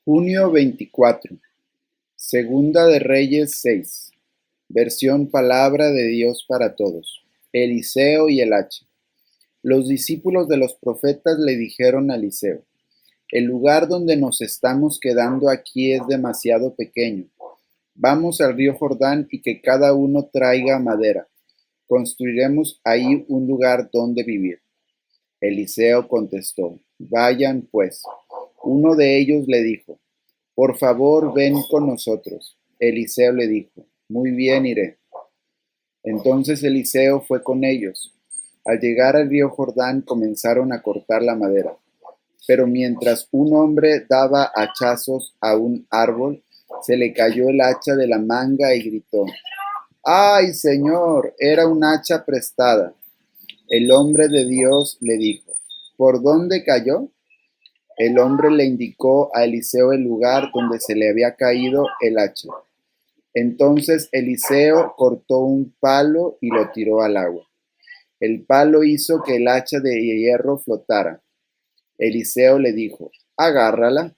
Junio 24. Segunda de Reyes 6. Versión Palabra de Dios para Todos. Eliseo y el hacha. Los discípulos de los profetas le dijeron a Eliseo: el lugar donde nos estamos quedando aquí es demasiado pequeño. Vamos al río Jordán y que cada uno traiga madera. Construiremos ahí un lugar donde vivir. Eliseo contestó: vayan pues. Uno de ellos le dijo: por favor, ven con nosotros. Eliseo le dijo: muy bien, iré. Entonces Eliseo fue con ellos. Al llegar al río Jordán comenzaron a cortar la madera. Pero mientras un hombre daba hachazos a un árbol, se le cayó el hacha de la manga y gritó: ¡ay, Señor! Era un hacha prestada. El hombre de Dios le dijo: ¿por dónde cayó? El hombre le indicó a Eliseo el lugar donde se le había caído el hacha. Entonces Eliseo cortó un palo y lo tiró al agua. El palo hizo que el hacha de hierro flotara. Eliseo le dijo: agárrala.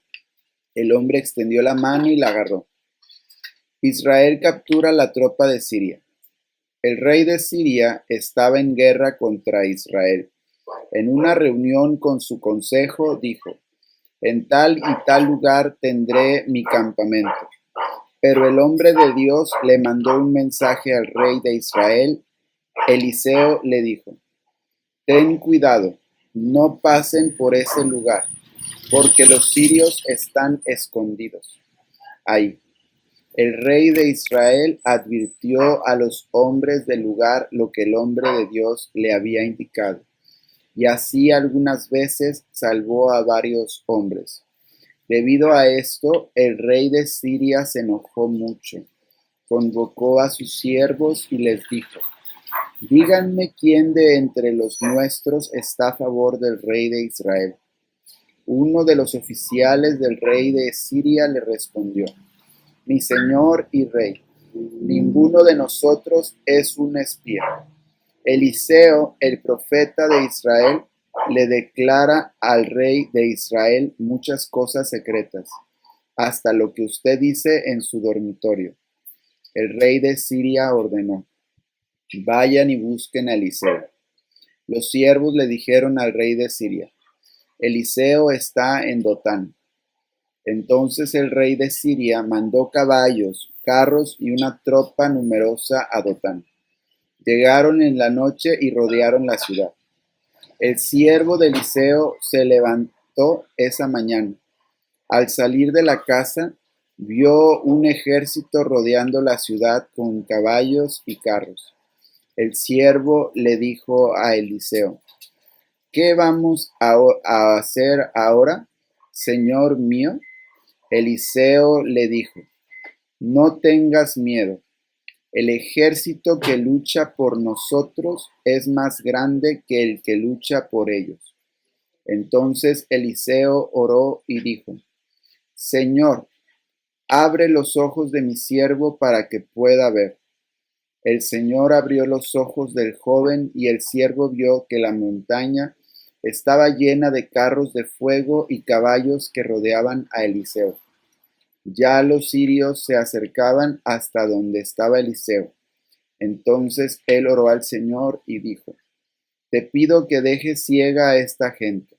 El hombre extendió la mano y la agarró. Israel captura la tropa de Siria. El rey de Siria estaba en guerra contra Israel. En una reunión con su consejo dijo: en tal y tal lugar tendré mi campamento. Pero el hombre de Dios le mandó un mensaje al rey de Israel. Eliseo le dijo: ten cuidado, no pasen por ese lugar, porque los sirios están escondidos ahí. El rey de Israel advirtió a los hombres del lugar lo que el hombre de Dios le había indicado, y así algunas veces salvó a varios hombres. Debido a esto, el rey de Siria se enojó mucho. Convocó a sus siervos y les dijo: díganme quién de entre los nuestros está a favor del rey de Israel. Uno de los oficiales del rey de Siria le respondió: mi señor y rey, ninguno de nosotros es un espía. Eliseo, el profeta de Israel, le declara al rey de Israel muchas cosas secretas, hasta lo que usted dice en su dormitorio. El rey de Siria ordenó: vayan y busquen a Eliseo. Los siervos le dijeron al rey de Siria: Eliseo está en Dotán. Entonces el rey de Siria mandó caballos, carros y una tropa numerosa a Dotán. Llegaron en la noche y rodearon la ciudad. El siervo de Eliseo se levantó esa mañana. Al salir de la casa, vio un ejército rodeando la ciudad con caballos y carros. El siervo le dijo a Eliseo: ¿qué vamos a hacer ahora, señor mío? Eliseo le dijo: no tengas miedo. El ejército que lucha por nosotros es más grande que el que lucha por ellos. Entonces Eliseo oró y dijo: Señor, abre los ojos de mi siervo para que pueda ver. El Señor abrió los ojos del joven y el siervo vio que la montaña estaba llena de carros de fuego y caballos que rodeaban a Eliseo. Ya los sirios se acercaban hasta donde estaba Eliseo. Entonces él oró al Señor y dijo: te pido que dejes ciega a esta gente.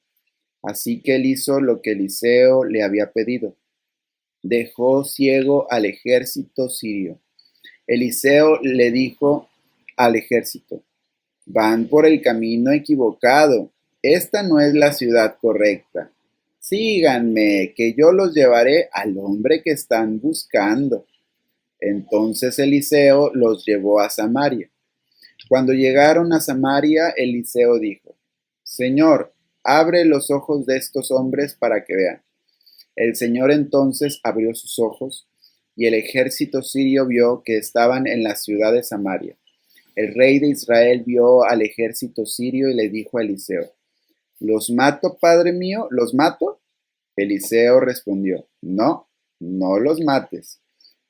Así que él hizo lo que Eliseo le había pedido. Dejó ciego al ejército sirio. Eliseo le dijo al ejército: van por el camino equivocado. Esta no es la ciudad correcta. Síganme, que yo los llevaré al hombre que están buscando. Entonces Eliseo los llevó a Samaria. Cuando llegaron a Samaria, Eliseo dijo: Señor, abre los ojos de estos hombres para que vean. El Señor entonces abrió sus ojos, y el ejército sirio vio que estaban en la ciudad de Samaria. El rey de Israel vio al ejército sirio y le dijo a Eliseo: ¿los mato, padre mío? ¿Los mato? Eliseo respondió: no, no los mates.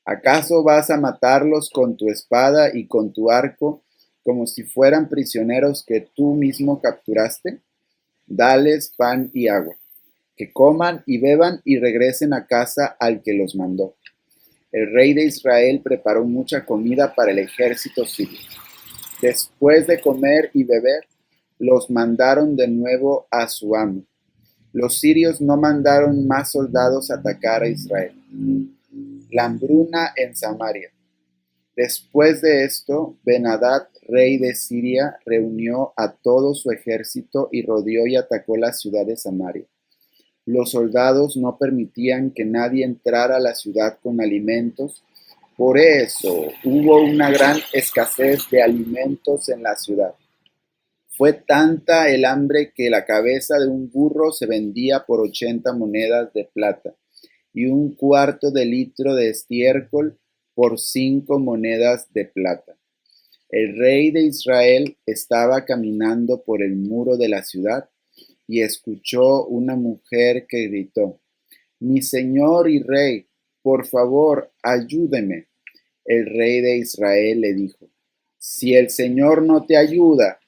¿Acaso vas a matarlos con tu espada y con tu arco, como si fueran prisioneros que tú mismo capturaste? Dales pan y agua, que coman y beban y regresen a casa al que los mandó. El rey de Israel preparó mucha comida para el ejército sirio. Después de comer y beber, los mandaron de nuevo a su amo. Los sirios no mandaron más soldados a atacar a Israel. La hambruna en Samaria. Después de esto, Ben-Hadad, rey de Siria, reunió a todo su ejército y rodeó y atacó la ciudad de Samaria. Los soldados no permitían que nadie entrara a la ciudad con alimentos, por eso hubo una gran escasez de alimentos en la ciudad. Fue tanta el hambre que la cabeza de un burro se vendía por 80 monedas de plata y un cuarto de litro de estiércol por 5 monedas de plata. El rey de Israel estaba caminando por el muro de la ciudad y escuchó una mujer que gritó: «Mi señor y rey, por favor, ayúdeme». El rey de Israel le dijo: «Si el Señor no te ayuda,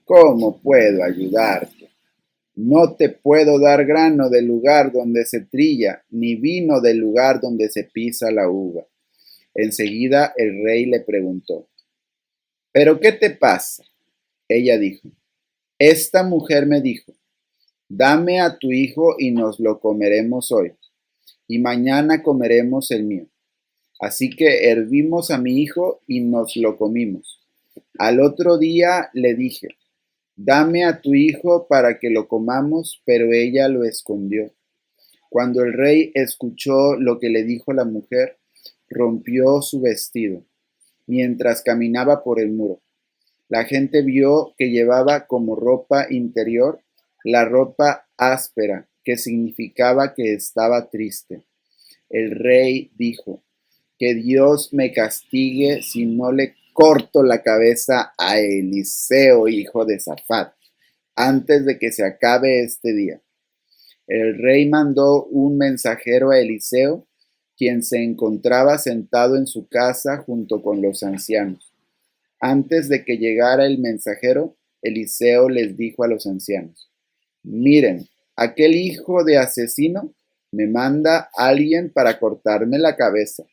¿cómo puedo ayudarte? No te puedo dar grano del lugar donde se trilla, ni vino del lugar donde se pisa la uva». Enseguida el rey le preguntó: «¿Pero qué te pasa?». Ella dijo: «Esta mujer me dijo: dame a tu hijo y nos lo comeremos hoy, y mañana comeremos el mío. Así que hervimos a mi hijo y nos lo comimos. Al otro día le dije: dame a tu hijo para que lo comamos, pero ella lo escondió». Cuando el rey escuchó lo que le dijo la mujer, rompió su vestido mientras caminaba por el muro. La gente vio que llevaba como ropa interior la ropa áspera, que significaba que estaba triste. El rey dijo: «Que Dios me castigue si no le corto la cabeza a Eliseo, hijo de Safat, antes de que se acabe este día». El rey mandó un mensajero a Eliseo, quien se encontraba sentado en su casa junto con los ancianos. Antes de que llegara el mensajero, Eliseo les dijo a los ancianos: «Miren, aquel hijo de asesino me manda a alguien para cortarme la cabeza.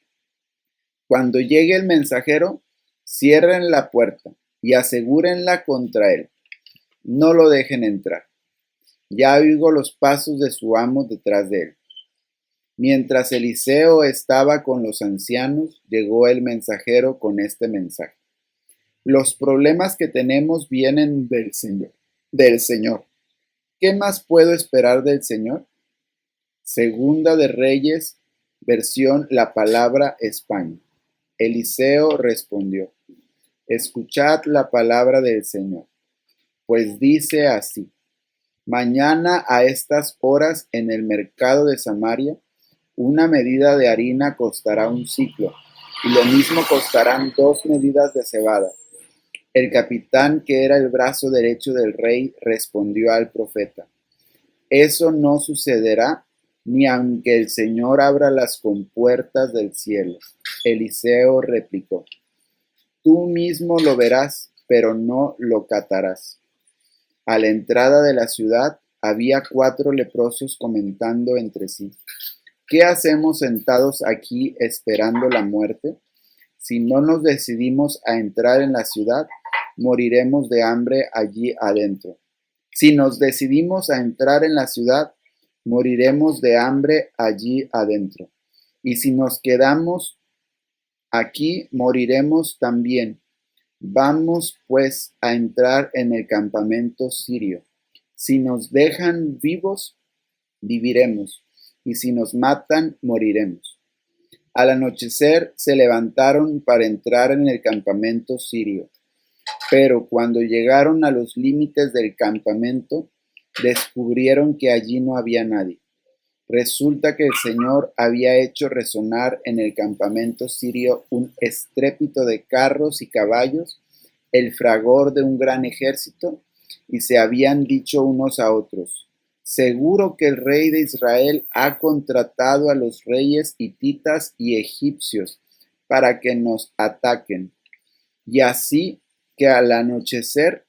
Cuando llegue el mensajero, cierren la puerta y asegúrenla contra él. No lo dejen entrar. Ya oigo los pasos de su amo detrás de él». Mientras Eliseo estaba con los ancianos, llegó el mensajero con este mensaje: «Los problemas que tenemos vienen del Señor. Del Señor. ¿Qué más puedo esperar del Señor?». Segunda de Reyes, versión La Palabra España. Eliseo respondió: «Escuchad la palabra del Señor. Pues dice así: mañana a estas horas en el mercado de Samaria, una medida de harina costará un siclo, y lo mismo costarán 2 medidas de cebada». El capitán, que era el brazo derecho del rey, respondió al profeta: «Eso no sucederá, ni aunque el Señor abra las compuertas del cielo». Eliseo replicó: «Tú mismo lo verás, pero no lo catarás». A la entrada de la ciudad había 4 leprosos comentando entre sí: «¿Qué hacemos sentados aquí esperando la muerte? Si no nos decidimos a entrar en la ciudad, moriremos de hambre allí adentro. Si nos decidimos a entrar en la ciudad, moriremos de hambre allí adentro. Y si nos quedamos aquí, moriremos también. Vamos pues a entrar en el campamento sirio. Si nos dejan vivos, viviremos, y si nos matan, moriremos». Al anochecer se levantaron para entrar en el campamento sirio, pero cuando llegaron a los límites del campamento, descubrieron que allí no había nadie. Resulta que el Señor había hecho resonar en el campamento sirio un estrépito de carros y caballos, el fragor de un gran ejército, y se habían dicho unos a otros: «Seguro que el rey de Israel ha contratado a los reyes hititas y egipcios para que nos ataquen». Y así que al anochecer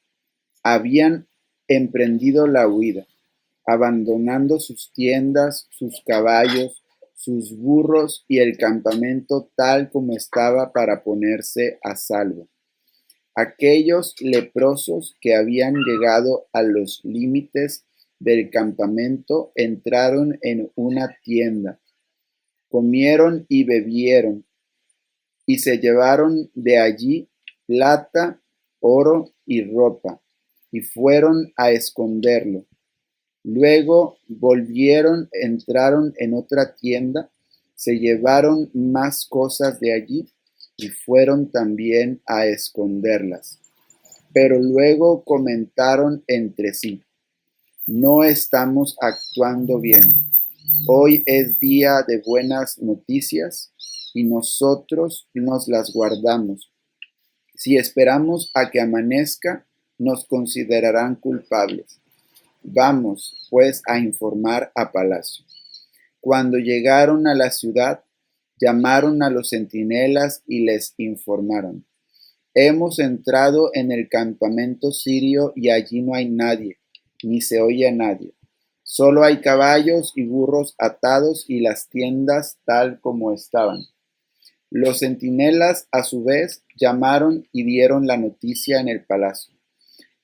habían emprendido la huida. abandonando sus tiendas, sus caballos, sus burros y el campamento tal como estaba para ponerse a salvo. Aquellos leprosos que habían llegado a los límites del campamento entraron en una tienda, comieron y bebieron, y se llevaron de allí plata, oro y ropa, y fueron a esconderlo. Luego volvieron, entraron en otra tienda, se llevaron más cosas de allí y fueron también a esconderlas. Pero luego comentaron entre sí: no estamos actuando bien. Hoy es día de buenas noticias y nosotros nos las guardamos. Si esperamos a que amanezca, nos considerarán culpables. Vamos, pues, a informar a palacio. Cuando llegaron a la ciudad, llamaron a los centinelas y les informaron: hemos entrado en el campamento sirio y allí no hay nadie, ni se oye a nadie. Solo hay caballos y burros atados y las tiendas tal como estaban. Los centinelas, a su vez, llamaron y dieron la noticia en el palacio.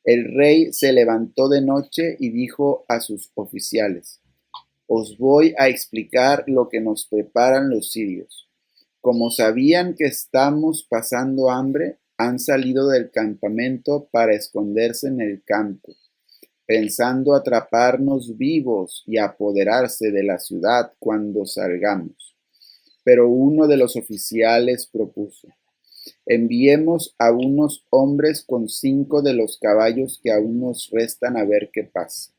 El rey se levantó de noche y dijo a sus oficiales: os voy a explicar lo que nos preparan los sirios. Como sabían que estamos pasando hambre, han salido del campamento para esconderse en el campo, pensando atraparnos vivos y apoderarse de la ciudad cuando salgamos. Pero uno de los oficiales propuso: enviemos a unos hombres con 5 de los caballos que aún nos restan a ver qué pasa,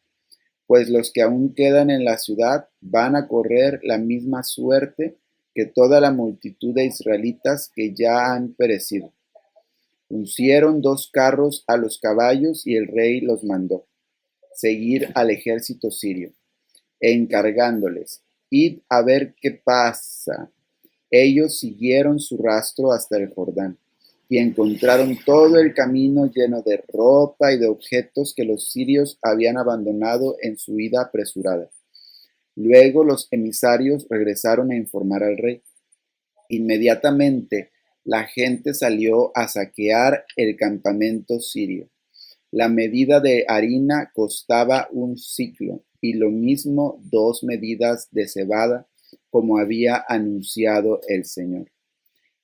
pues los que aún quedan en la ciudad van a correr la misma suerte que toda la multitud de israelitas que ya han perecido. Uncieron 2 carros a los caballos y el rey los mandó seguir al ejército sirio, encargándoles: id a ver qué pasa. Ellos siguieron su rastro hasta el Jordán y encontraron todo el camino lleno de ropa y de objetos que los sirios habían abandonado en su huida apresurada. Luego los emisarios regresaron a informar al rey. Inmediatamente la gente salió a saquear el campamento sirio. La medida de harina costaba 1 siclo, y lo mismo 2 medidas de cebada, como había anunciado el Señor.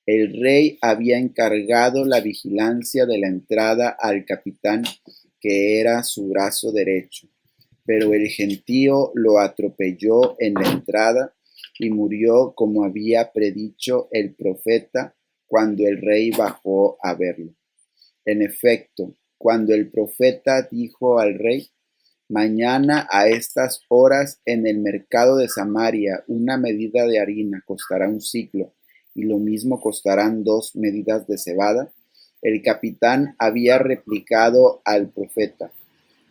El rey había encargado la vigilancia de la entrada al capitán, que era su brazo derecho, pero el gentío lo atropelló en la entrada y murió como había predicho el profeta cuando el rey bajó a verlo. En efecto, cuando el profeta dijo al rey: mañana a estas horas en el mercado de Samaria una medida de harina costará 1 siclo, y lo mismo costarán 2 medidas de cebada, el capitán había replicado al profeta: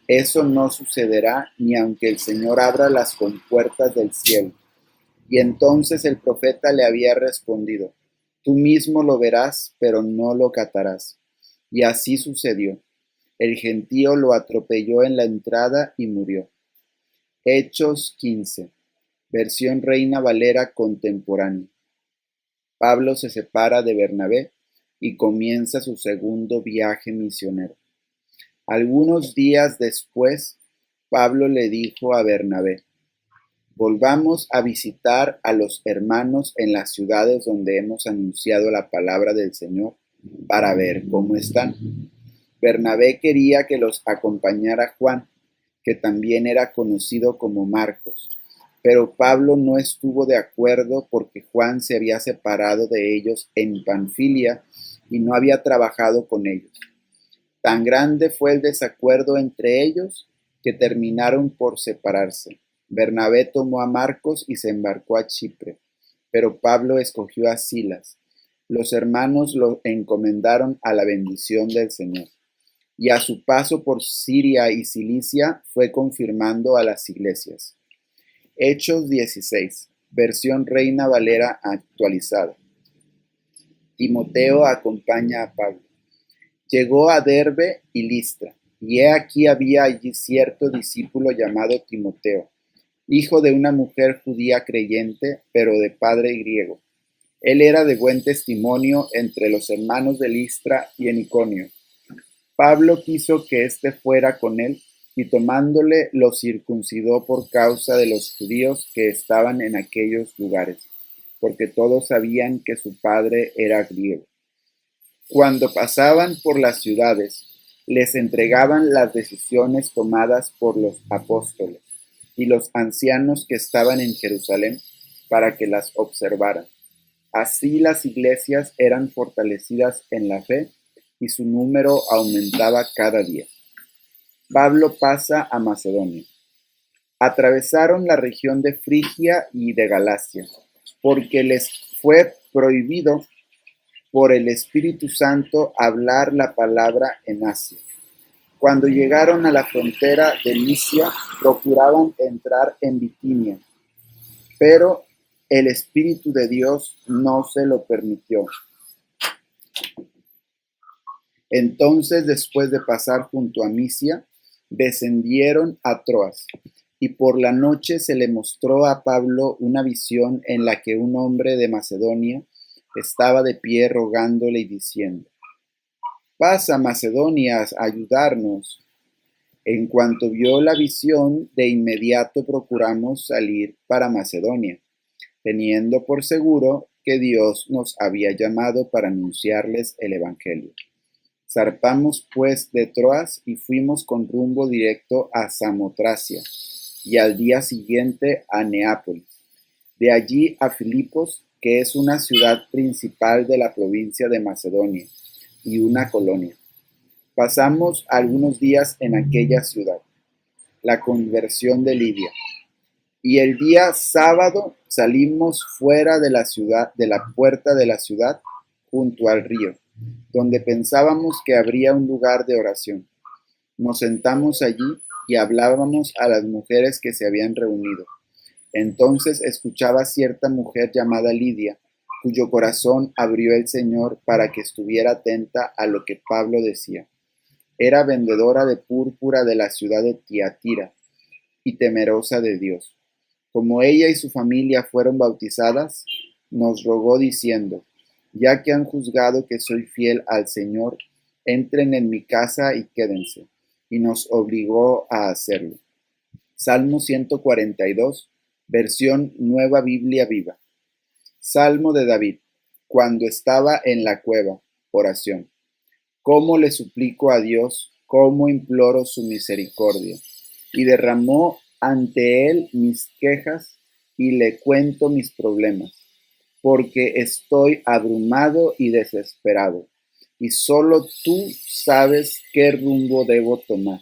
eso no sucederá ni aunque el Señor abra las compuertas del cielo. Y entonces el profeta le había respondido: tú mismo lo verás, pero no lo catarás. Y así sucedió. El gentío lo atropelló en la entrada y murió. Hechos 15, versión Reina Valera contemporánea. Pablo se separa de Bernabé y comienza su segundo viaje misionero. Algunos días después, Pablo le dijo a Bernabé: volvamos a visitar a los hermanos en las ciudades donde hemos anunciado la palabra del Señor para ver cómo están. Bernabé quería que los acompañara Juan, que también era conocido como Marcos, pero Pablo no estuvo de acuerdo porque Juan se había separado de ellos en Panfilia y no había trabajado con ellos. Tan grande fue el desacuerdo entre ellos que terminaron por separarse. Bernabé tomó a Marcos y se embarcó a Chipre, pero Pablo escogió a Silas. Los hermanos lo encomendaron a la bendición del Señor, y a su paso por Siria y Cilicia fue confirmando a las iglesias. Hechos 16, versión Reina Valera actualizada. Timoteo acompaña a Pablo. Llegó a Derbe y Listra, Y he aquí había allí cierto discípulo llamado Timoteo, hijo de una mujer judía creyente, pero de padre griego. Él era de buen testimonio entre los hermanos de Listra y en Iconio. Pablo quiso que éste fuera con él, y tomándole lo circuncidó por causa de los judíos que estaban en aquellos lugares, porque todos sabían que su padre era griego. Cuando pasaban por las ciudades, les entregaban las decisiones tomadas por los apóstoles y los ancianos que estaban en Jerusalén para que las observaran. Así las iglesias eran fortalecidas en la fe y su número aumentaba cada día. Pablo pasa a Macedonia. Atravesaron la región de Frigia y de Galacia, porque les fue prohibido por el Espíritu Santo hablar la palabra en Asia. Cuando llegaron a la frontera de Licia, procuraban entrar en Bitinia, pero el Espíritu de Dios no se lo permitió. Entonces, después de pasar junto a Misia, descendieron a Troas, y por la noche se le mostró a Pablo una visión en la que un hombre de Macedonia estaba de pie rogándole y diciendo: «Pasa, Macedonia, a ayudarnos». En cuanto vio la visión, de inmediato procuramos salir para Macedonia, teniendo por seguro que Dios nos había llamado para anunciarles el Evangelio. Zarpamos pues de Troas y fuimos con rumbo directo a Samotracia, y al día siguiente a Neápolis, de allí a Filipos, que es una ciudad principal de la provincia de Macedonia y una colonia. Pasamos algunos días en aquella ciudad, la conversión de Lidia, y el día sábado salimos fuera de la ciudad, de la puerta de la ciudad, junto al río, donde pensábamos que habría un lugar de oración. Nos sentamos allí y hablábamos a las mujeres que se habían reunido. Entonces escuchaba cierta mujer llamada Lidia, cuyo corazón abrió el Señor para que estuviera atenta a lo que Pablo decía. Era vendedora de púrpura de la ciudad de Tiatira y temerosa de Dios. Como ella y su familia fueron bautizadas, nos rogó diciendo: «Ya que han juzgado que soy fiel al Señor, entren en mi casa y quédense», y nos obligó a hacerlo. Salmo 142, versión Nueva Biblia Viva. Salmo de David, cuando estaba en la cueva, oración. Cómo le suplico a Dios, cómo imploro su misericordia. Y derramó ante él mis quejas y le cuento mis problemas, porque estoy abrumado y desesperado, y solo tú sabes qué rumbo debo tomar.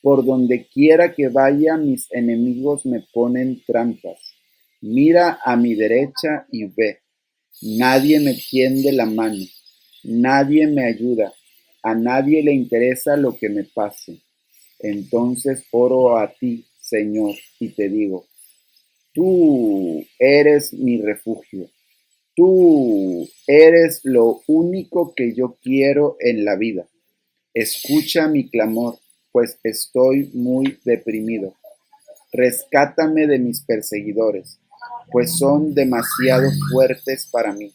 Por donde quiera que vaya, mis enemigos me ponen trampas. Mira a mi derecha y ve. Nadie me tiende la mano, nadie me ayuda, a nadie le interesa lo que me pase. Entonces oro a ti, Señor, y te digo: tú eres mi refugio, tú eres lo único que yo quiero en la vida. Escucha mi clamor, pues estoy muy deprimido. Rescátame de mis perseguidores, pues son demasiado fuertes para mí.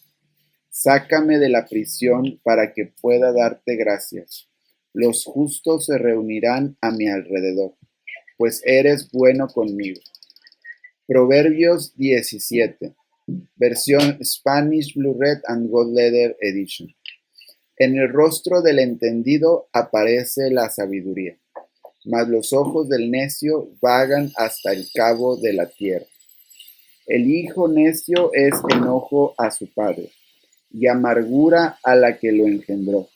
Sácame de la prisión para que pueda darte gracias. Los justos se reunirán a mi alrededor, pues eres bueno conmigo. Proverbios 17, versión Spanish Blue Red and Gold Leather Edition. En el rostro del entendido aparece la sabiduría, mas los ojos del necio vagan hasta el cabo de la tierra. El hijo necio es enojo a su padre, y amargura a la que lo engendró.